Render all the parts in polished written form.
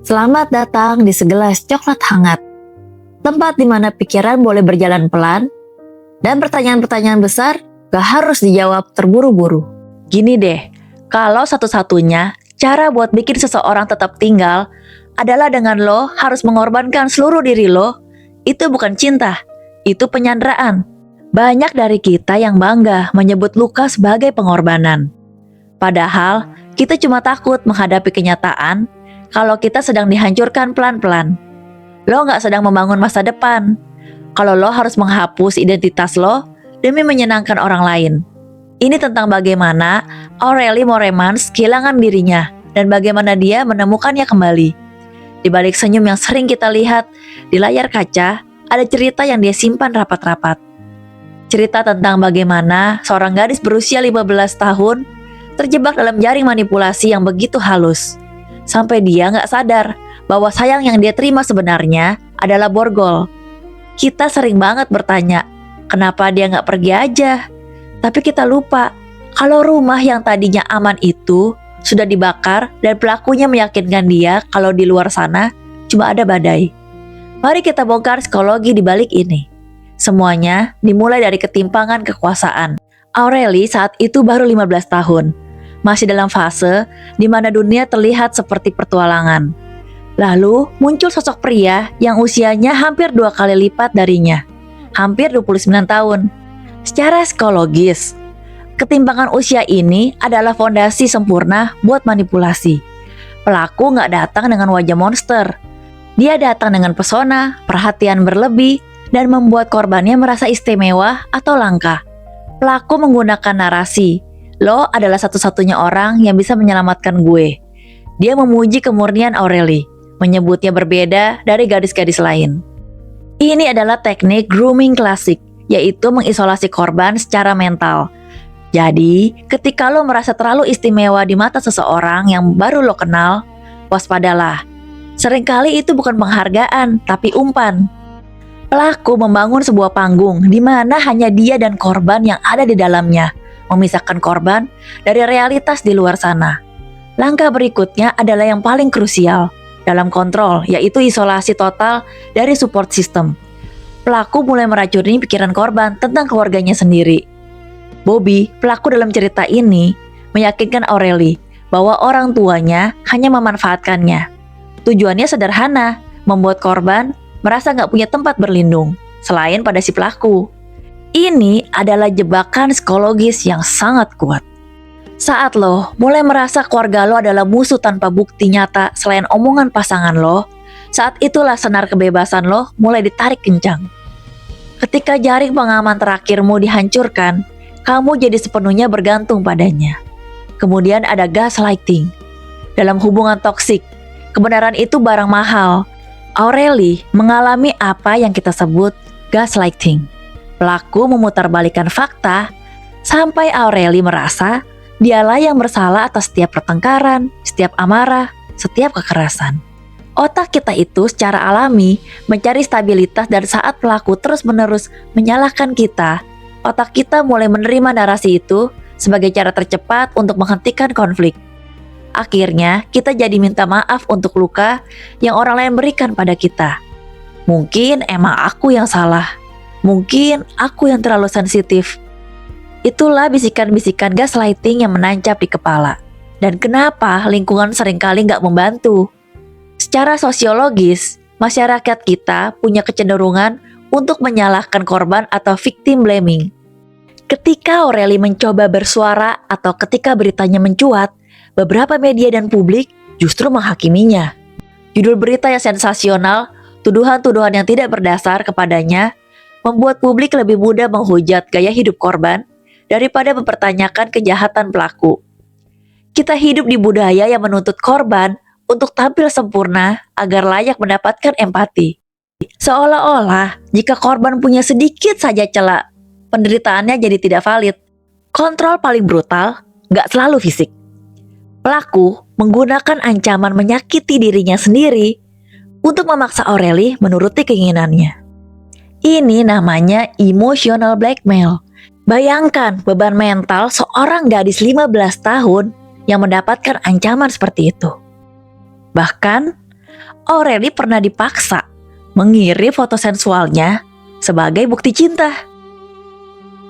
Selamat datang di segelas coklat hangat, tempat di mana pikiran boleh berjalan pelan, dan pertanyaan-pertanyaan besar gak harus dijawab terburu-buru. Gini deh, kalau satu-satunya cara buat bikin seseorang tetap tinggal adalah dengan lo harus mengorbankan seluruh diri lo, itu bukan cinta, itu penyanderaan. Banyak dari kita yang bangga menyebut luka sebagai pengorbanan. Padahal, kita cuma takut menghadapi kenyataan kalau kita sedang dihancurkan pelan-pelan. Lo gak sedang membangun masa depan. Kalau lo harus menghapus identitas lo demi menyenangkan orang lain. Ini tentang bagaimana Aurélie Moermans kehilangan dirinya dan bagaimana dia menemukannya kembali. Di balik senyum yang sering kita lihat di layar kaca, ada cerita yang dia simpan rapat-rapat. Cerita tentang bagaimana seorang gadis berusia 15 tahun terjebak dalam jaring manipulasi yang begitu halus. Sampai dia gak sadar bahwa sayang yang dia terima sebenarnya adalah borgol. Kita sering banget bertanya, kenapa dia gak pergi aja? Tapi kita lupa kalau rumah yang tadinya aman itu sudah dibakar dan pelakunya meyakinkan dia kalau di luar sana cuma ada badai. Mari kita bongkar psikologi di balik ini. Semuanya dimulai dari ketimpangan kekuasaan. Aurélie saat itu baru 15 tahun. Masih dalam fase di mana dunia terlihat seperti petualangan. Lalu muncul sosok pria yang usianya hampir 2 kali lipat darinya. Hampir 29 tahun. Secara psikologis, ketimpangan usia ini adalah fondasi sempurna buat manipulasi. Pelaku gak datang dengan wajah monster. Dia datang dengan pesona, perhatian berlebih, dan membuat korbannya merasa istimewa atau langka. Pelaku menggunakan narasi, lo adalah satu-satunya orang yang bisa menyelamatkan gue. Dia memuji kemurnian Aurélie, menyebutnya berbeda dari gadis-gadis lain. Ini adalah teknik grooming klasik, yaitu mengisolasi korban secara mental. Jadi, ketika lo merasa terlalu istimewa di mata seseorang yang baru lo kenal, waspadalah. Seringkali itu bukan penghargaan, tapi umpan. Pelaku membangun sebuah panggung di mana hanya dia dan korban yang ada di dalamnya, memisahkan korban dari realitas di luar sana. Langkah berikutnya adalah yang paling krusial dalam kontrol, yaitu isolasi total dari support system. Pelaku mulai meracuni pikiran korban tentang keluarganya sendiri. Bobby, pelaku dalam cerita ini, meyakinkan Aurélie bahwa orang tuanya hanya memanfaatkannya. Tujuannya sederhana, membuat korban merasa gak punya tempat berlindung, selain pada si pelaku. Ini adalah jebakan psikologis yang sangat kuat. Saat lo mulai merasa keluarga lo adalah musuh tanpa bukti nyata selain omongan pasangan lo, saat itulah senar kebebasan lo mulai ditarik kencang. Ketika jaring pengaman terakhirmu dihancurkan, kamu jadi sepenuhnya bergantung padanya. Kemudian ada gaslighting. Dalam hubungan toksik, kebenaran itu barang mahal. Aurélie mengalami apa yang kita sebut gaslighting. Pelaku memutarbalikkan fakta sampai Aurélie merasa dialah yang bersalah atas setiap pertengkaran, setiap amarah, setiap kekerasan. Otak kita itu secara alami mencari stabilitas dan saat pelaku terus-menerus menyalahkan kita, otak kita mulai menerima narasi itu sebagai cara tercepat untuk menghentikan konflik. Akhirnya, kita jadi minta maaf untuk luka yang orang lain berikan pada kita. Mungkin emang aku yang salah. Mungkin aku yang terlalu sensitif. Itulah bisikan-bisikan gaslighting yang menancap di kepala. Dan kenapa lingkungan seringkali gak membantu? Secara sosiologis, masyarakat kita punya kecenderungan untuk menyalahkan korban atau victim blaming. Ketika Aurélie mencoba bersuara atau ketika beritanya mencuat, beberapa media dan publik justru menghakiminya. Judul berita yang sensasional, tuduhan-tuduhan yang tidak berdasar kepadanya, membuat publik lebih mudah menghujat gaya hidup korban daripada mempertanyakan kejahatan pelaku. Kita hidup di budaya yang menuntut korban untuk tampil sempurna agar layak mendapatkan empati. Seolah-olah jika korban punya sedikit saja celah, penderitaannya jadi tidak valid. Kontrol paling brutal gak selalu fisik. Pelaku menggunakan ancaman menyakiti dirinya sendiri untuk memaksa Aurélie menuruti keinginannya. Ini namanya emotional blackmail. Bayangkan beban mental seorang gadis 15 tahun yang mendapatkan ancaman seperti itu. Bahkan, Aureli pernah dipaksa mengirim foto sensualnya sebagai bukti cinta.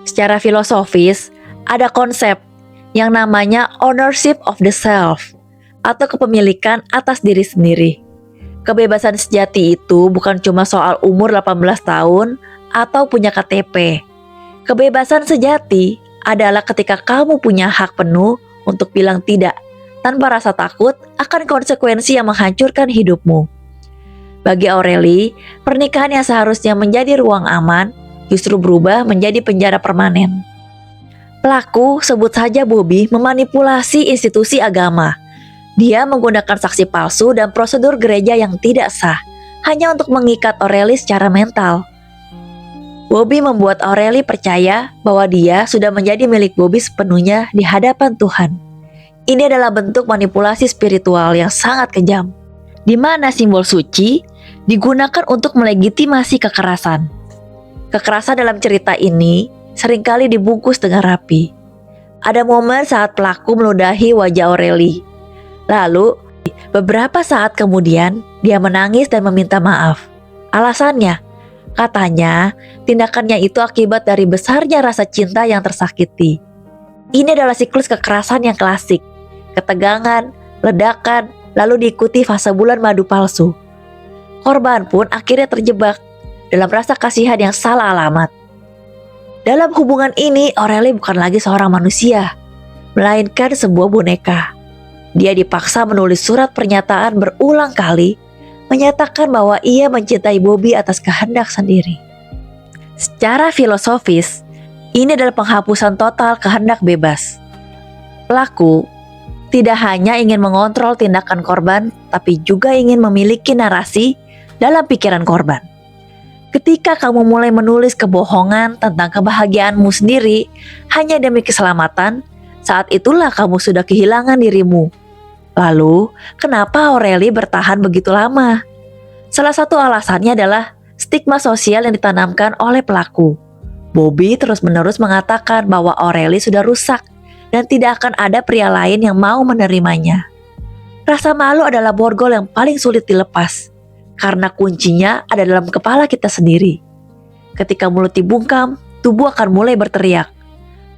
Secara filosofis, ada konsep yang namanya ownership of the self atau kepemilikan atas diri sendiri. Kebebasan sejati itu bukan cuma soal umur 18 tahun atau punya KTP. Kebebasan sejati adalah ketika kamu punya hak penuh untuk bilang tidak tanpa rasa takut akan konsekuensi yang menghancurkan hidupmu. Bagi Aureli, pernikahan yang seharusnya menjadi ruang aman justru berubah menjadi penjara permanen. Pelaku, sebut saja Bobby, memanipulasi institusi agama. Dia menggunakan saksi palsu dan prosedur gereja yang tidak sah hanya untuk mengikat Aureli secara mental. Bobby membuat Aureli percaya bahwa dia sudah menjadi milik Bobby sepenuhnya di hadapan Tuhan. Ini adalah bentuk manipulasi spiritual yang sangat kejam, di mana simbol suci digunakan untuk melegitimasi kekerasan. Kekerasan dalam cerita ini seringkali dibungkus dengan rapi. Ada momen saat pelaku meludahi wajah Aureli. Lalu, beberapa saat kemudian, dia menangis dan meminta maaf. Alasannya, katanya, tindakannya itu akibat dari besarnya rasa cinta yang tersakiti. Ini adalah siklus kekerasan yang klasik. Ketegangan, ledakan, lalu diikuti fase bulan madu palsu. Korban pun akhirnya terjebak dalam rasa kasihan yang salah alamat. Dalam hubungan ini, Aureli bukan lagi seorang manusia, melainkan sebuah boneka. Dia dipaksa menulis surat pernyataan berulang kali, menyatakan bahwa ia mencintai Bobby atas kehendak sendiri. Secara filosofis, ini adalah penghapusan total kehendak bebas. Pelaku tidak hanya ingin mengontrol tindakan korban, tapi juga ingin memiliki narasi dalam pikiran korban. Ketika kamu mulai menulis kebohongan tentang kebahagiaanmu sendiri hanya demi keselamatan, saat itulah kamu sudah kehilangan dirimu. Lalu, kenapa Aureli bertahan begitu lama? Salah satu alasannya adalah stigma sosial yang ditanamkan oleh pelaku. Bobby terus-menerus mengatakan bahwa Aureli sudah rusak dan tidak akan ada pria lain yang mau menerimanya. Rasa malu adalah borgol yang paling sulit dilepas, karena kuncinya ada dalam kepala kita sendiri. Ketika mulut dibungkam, tubuh akan mulai berteriak.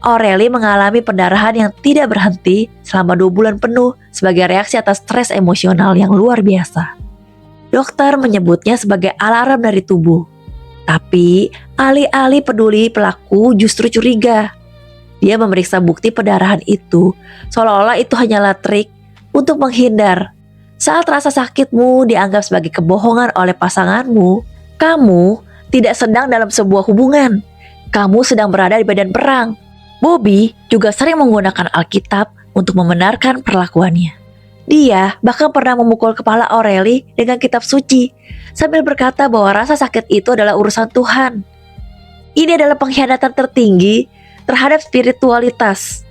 Aureli mengalami pendarahan yang tidak berhenti selama 2 bulan penuh sebagai reaksi atas stres emosional yang luar biasa. Dokter menyebutnya sebagai alarm dari tubuh. Tapi alih-alih peduli, pelaku justru curiga. Dia memeriksa bukti pendarahan itu seolah-olah itu hanyalah trik untuk menghindar. Saat rasa sakitmu dianggap sebagai kebohongan oleh pasanganmu, kamu tidak sedang dalam sebuah hubungan. Kamu sedang berada di medan perang. Bobby juga sering menggunakan Alkitab untuk membenarkan perlakuannya. Dia bahkan pernah memukul kepala Aureli dengan kitab suci sambil berkata bahwa rasa sakit itu adalah urusan Tuhan. Ini adalah pengkhianatan tertinggi terhadap spiritualitas.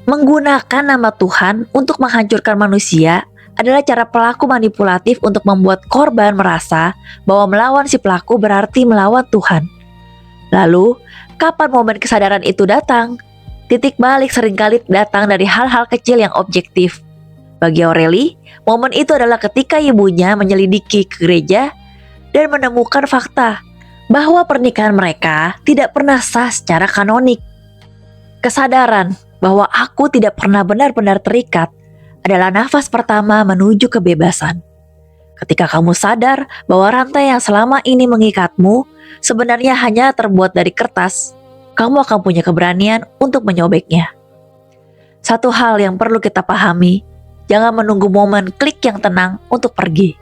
Menggunakan nama Tuhan untuk menghancurkan manusia adalah cara pelaku manipulatif untuk membuat korban merasa bahwa melawan si pelaku berarti melawan Tuhan. Lalu, kapan momen kesadaran itu datang? Titik balik seringkali datang dari hal-hal kecil yang objektif. Bagi Aureli, momen itu adalah ketika ibunya menyelidiki ke gereja dan menemukan fakta bahwa pernikahan mereka tidak pernah sah secara kanonik. Kesadaran bahwa aku tidak pernah benar-benar terikat adalah nafas pertama menuju kebebasan. Ketika kamu sadar bahwa rantai yang selama ini mengikatmu sebenarnya hanya terbuat dari kertas, kamu akan punya keberanian untuk menyobeknya. Satu hal yang perlu kita pahami, jangan menunggu momen klik yang tenang untuk pergi.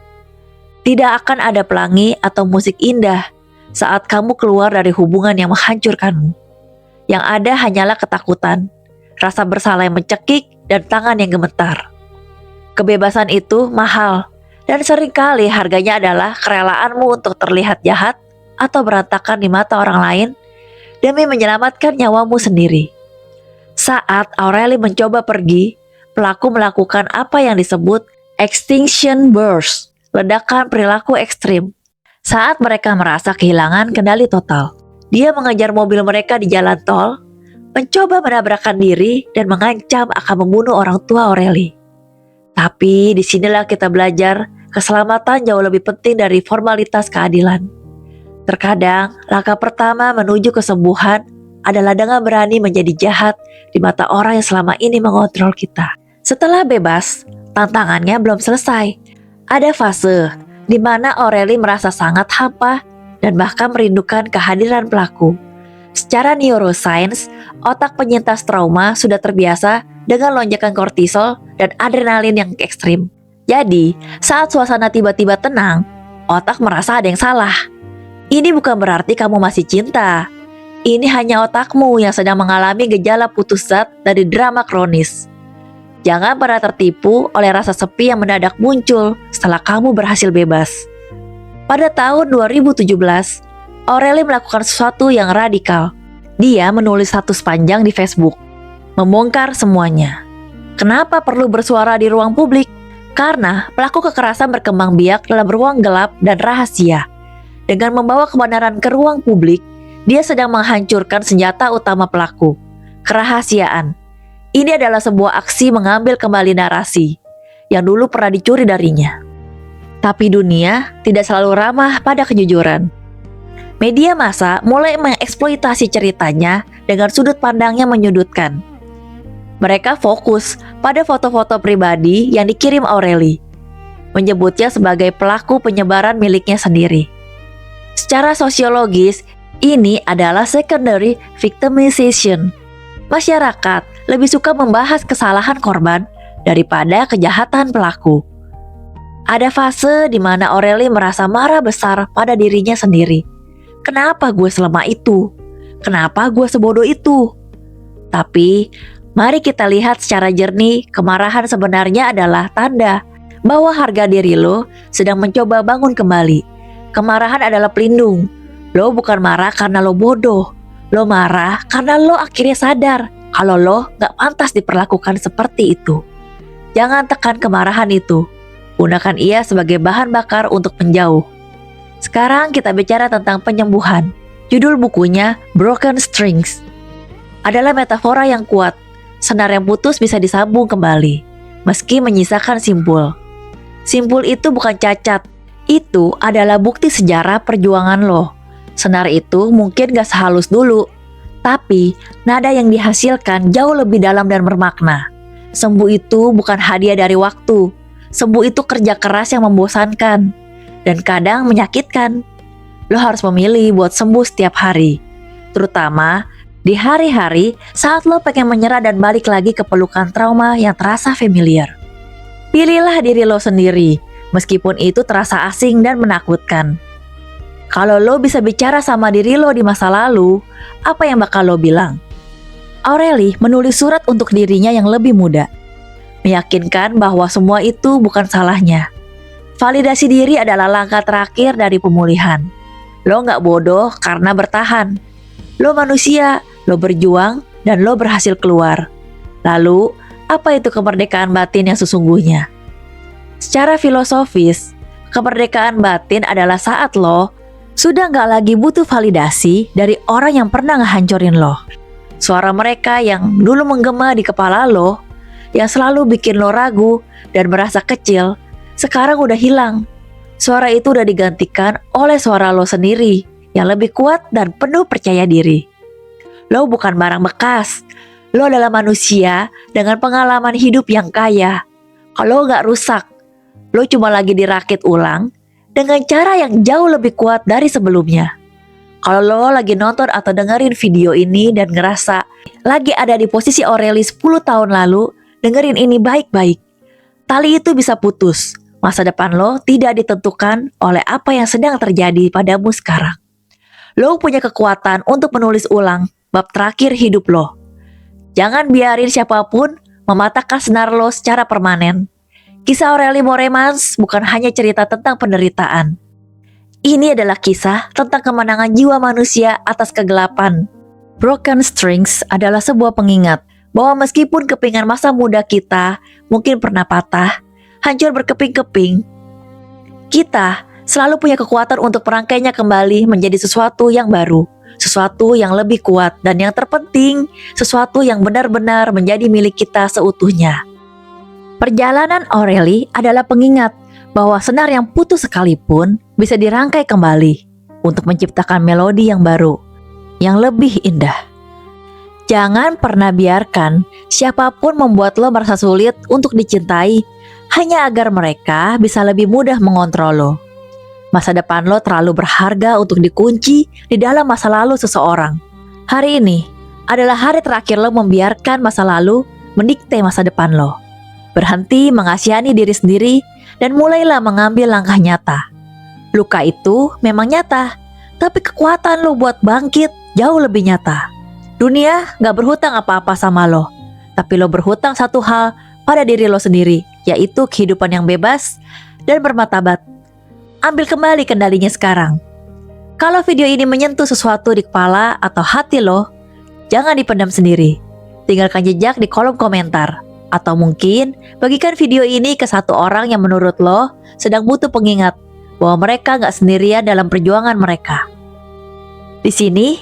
Tidak akan ada pelangi atau musik indah saat kamu keluar dari hubungan yang menghancurkanmu. Yang ada hanyalah ketakutan, rasa bersalah yang mencekik, dan tangan yang gemetar. Kebebasan itu mahal, dan seringkali harganya adalah kerelaanmu untuk terlihat jahat atau berantakan di mata orang lain demi menyelamatkan nyawamu sendiri. Saat Aureli mencoba pergi, pelaku melakukan apa yang disebut extinction burst, ledakan perilaku ekstrim. Saat mereka merasa kehilangan kendali total, dia mengejar mobil mereka di jalan tol, mencoba menabrakkan diri dan mengancam akan membunuh orang tua Aureli. Tapi disinilah kita belajar keselamatan jauh lebih penting dari formalitas keadilan. Terkadang, langkah pertama menuju kesembuhan adalah dengan berani menjadi jahat di mata orang yang selama ini mengontrol kita. Setelah bebas, tantangannya belum selesai. Ada fase di mana Aureli merasa sangat hampa dan bahkan merindukan kehadiran pelaku. Secara neuroscience, otak penyintas trauma sudah terbiasa dengan lonjakan kortisol dan adrenalin yang ekstrim. Jadi, saat suasana tiba-tiba tenang, otak merasa ada yang salah. Ini bukan berarti kamu masih cinta. Ini hanya otakmu yang sedang mengalami gejala putus zat dari drama kronis. Jangan pernah tertipu oleh rasa sepi yang mendadak muncul setelah kamu berhasil bebas. Pada tahun 2017, Aureli melakukan sesuatu yang radikal. Dia menulis status panjang di Facebook, membongkar semuanya. Kenapa perlu bersuara di ruang publik? Karena pelaku kekerasan berkembang biak dalam ruang gelap dan rahasia. Dengan membawa kebenaran ke ruang publik, dia sedang menghancurkan senjata utama pelaku, kerahasiaan. Ini adalah sebuah aksi mengambil kembali narasi yang dulu pernah dicuri darinya. Tapi dunia tidak selalu ramah pada kejujuran. Media massa mulai mengeksploitasi ceritanya dengan sudut pandang yang menyudutkan. Mereka fokus pada foto-foto pribadi yang dikirim Aureli, menyebutnya sebagai pelaku penyebaran miliknya sendiri. Secara sosiologis, ini adalah secondary victimization. Masyarakat lebih suka membahas kesalahan korban daripada kejahatan pelaku. Ada fase di mana Aureli merasa marah besar pada dirinya sendiri. Kenapa gue selemah itu? Kenapa gue sebodoh itu? Tapi, mari kita lihat secara jernih, kemarahan sebenarnya adalah tanda bahwa harga diri lo sedang mencoba bangun kembali. Kemarahan adalah pelindung. Lo bukan marah karena lo bodoh. Lo marah karena lo akhirnya sadar kalau lo gak pantas diperlakukan seperti itu. Jangan tekan kemarahan itu. Gunakan ia sebagai bahan bakar untuk menjauh. Sekarang kita bicara tentang penyembuhan. Judul bukunya Broken Strings. Adalah metafora yang kuat. Senar yang putus bisa disambung kembali, meski menyisakan simpul. Simpul itu bukan cacat. Itu adalah bukti sejarah perjuangan lo. Senar itu mungkin gak sehalus dulu, tapi nada yang dihasilkan jauh lebih dalam dan bermakna. Sembuh itu bukan hadiah dari waktu. Sembuh itu kerja keras yang membosankan dan kadang menyakitkan. Lo harus memilih buat sembuh setiap hari, terutama di hari-hari saat lo pengen menyerah dan balik lagi ke pelukan trauma yang terasa familiar. Pilihlah diri lo sendiri, meskipun itu terasa asing dan menakutkan. Kalau lo bisa bicara sama diri lo di masa lalu, apa yang bakal lo bilang? Aureli menulis surat untuk dirinya yang lebih muda, meyakinkan bahwa semua itu bukan salahnya. Validasi diri adalah langkah terakhir dari pemulihan. Lo gak bodoh karena bertahan. Lo manusia, lo berjuang, dan lo berhasil keluar. Lalu, apa itu kemerdekaan batin yang sesungguhnya? Secara filosofis, kemerdekaan batin adalah saat lo sudah gak lagi butuh validasi dari orang yang pernah ngehancurin lo. Suara mereka yang dulu menggema di kepala lo, yang selalu bikin lo ragu dan merasa kecil, sekarang udah hilang. Suara itu udah digantikan oleh suara lo sendiri yang lebih kuat dan penuh percaya diri. Lo bukan barang bekas. Lo adalah manusia dengan pengalaman hidup yang kaya. Kalau gak rusak, lo cuma lagi dirakit ulang dengan cara yang jauh lebih kuat dari sebelumnya. Kalau lo lagi nonton atau dengerin video ini dan ngerasa lagi ada di posisi Aureli 10 tahun lalu, dengerin ini baik-baik. Tali itu bisa putus. Masa depan lo tidak ditentukan oleh apa yang sedang terjadi padamu sekarang. Lo punya kekuatan untuk menulis ulang bab terakhir hidup lo. Jangan biarin siapapun mematahkan senar lo secara permanen. Kisah Aureli Mooremans bukan hanya cerita tentang penderitaan. Ini adalah kisah tentang kemenangan jiwa manusia atas kegelapan. Broken Strings adalah sebuah pengingat bahwa meskipun kepingan masa muda kita mungkin pernah patah, hancur berkeping-keping, kita selalu punya kekuatan untuk merangkainya kembali menjadi sesuatu yang baru, sesuatu yang lebih kuat, dan yang terpenting, sesuatu yang benar-benar menjadi milik kita seutuhnya. Perjalanan Aureli adalah pengingat bahwa senar yang putus sekalipun bisa dirangkai kembali untuk menciptakan melodi yang baru, yang lebih indah. Jangan pernah biarkan siapapun membuat lo merasa sulit untuk dicintai hanya agar mereka bisa lebih mudah mengontrol lo. Masa depan lo terlalu berharga untuk dikunci di dalam masa lalu seseorang. Hari ini adalah hari terakhir lo membiarkan masa lalu mendikte masa depan lo. Berhenti mengasihani diri sendiri dan mulailah mengambil langkah nyata. Luka itu memang nyata, tapi kekuatan lo buat bangkit jauh lebih nyata. Dunia gak berhutang apa-apa sama lo, tapi lo berhutang satu hal pada diri lo sendiri, yaitu kehidupan yang bebas dan bermartabat. Ambil kembali kendalinya sekarang. Kalau video ini menyentuh sesuatu di kepala atau hati lo, jangan dipendam sendiri. Tinggalkan jejak di kolom komentar. Atau mungkin bagikan video ini ke satu orang yang menurut lo sedang butuh pengingat bahwa mereka gak sendirian dalam perjuangan mereka. Di sini,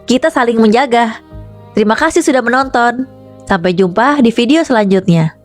kita saling menjaga. Terima kasih sudah menonton. Sampai jumpa di video selanjutnya.